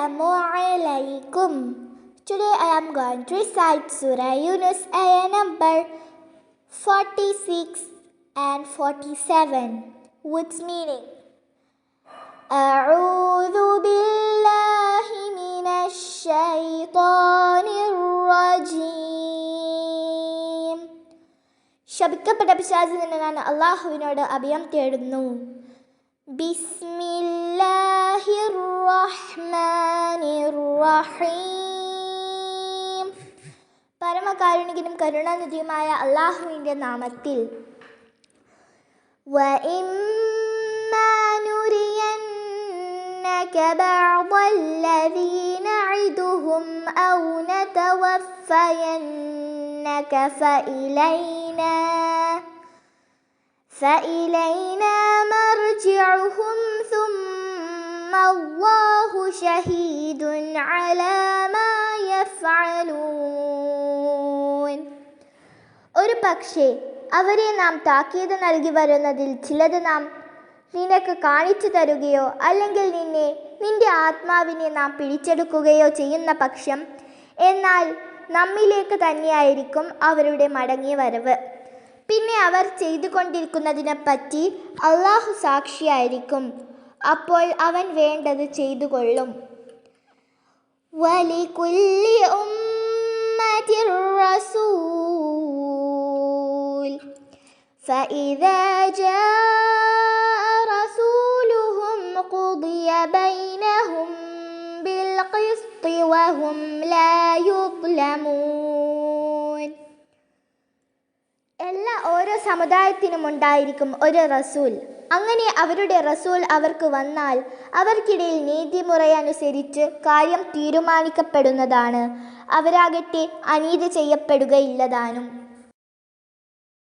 Assalamu alaikum. Today I am going to recite Surah Yunus, ayah number 46 and 47, with meaning. أعوذ بالله من الشيطان الرجيم. ശപിക്കപ്പെട്ട പിശാചിൽ നിന്ന് ഞാൻ അല്ലാഹുവിനോട് അഭയം തേടുന്നു. ബിസ്മില്ലാഹിർ റഹ്മാനിർ റഹീം. പരമകാരുണികനും കരുണാനിധിയുമായ അല്ലാഹുവിൻ്റെ നാമത്തിൽ. وَإِمَّا نُرِيَنَّكَ بَعْضَ الَّذِي نَعِدُهُمْ أَوْ نَتَوَفَّيَنَّكَ فإلينا مرجعهم ثم الله شهيد على ما يفعلون. ഒരു പക്ഷേ അവരെ നാം താക്കീത് നൽകി വരുന്നതിൽ ചിലത് നാം നിനക്ക് കാണിച്ചു തരുകയോ അല്ലെങ്കിൽ നിന്റെ ആത്മാവിനെ നാം പിടിച്ചെടുക്കുകയോ ചെയ്യുന്ന പക്ഷം, എന്നാൽ നമ്മിലേക്ക് തന്നെയായിരിക്കും അവരുടെ മടങ്ങിയ വരവ്. പിന്നെ അവർ ചെയ്തുകൊണ്ടിരിക്കുന്നതിനെപ്പറ്റി അല്ലാഹു സാക്ഷിയായിരിക്കും. അപ്പോൾ അവൻ വേണ്ടത് ചെയ്തുകൊള്ളും. വലികുല്ലി ഉമ്മത്തിർ റസൂൽ ഫഇദാ ജാഅ റസൂലുഹും ഖുദിയ ബൈനഹും ബിൽ ഖിസ്തി വഹും ലാ യുദ്ലമൂൻ. ഓരോ സമുദായത്തിനും ഉണ്ടായിരിക്കും ഒരു റസൂൽ. അങ്ങനെ അവരുടെ റസൂൽ അവർക്ക് വന്നാൽ അവർക്കിടയിൽ നീതിമുറയനുസരിച്ച് കാര്യം തീരുമാനിക്കപ്പെടുന്നതാണ്. അവരാകട്ടെ അനീതി ചെയ്യപ്പെടുകയില്ലതാനും.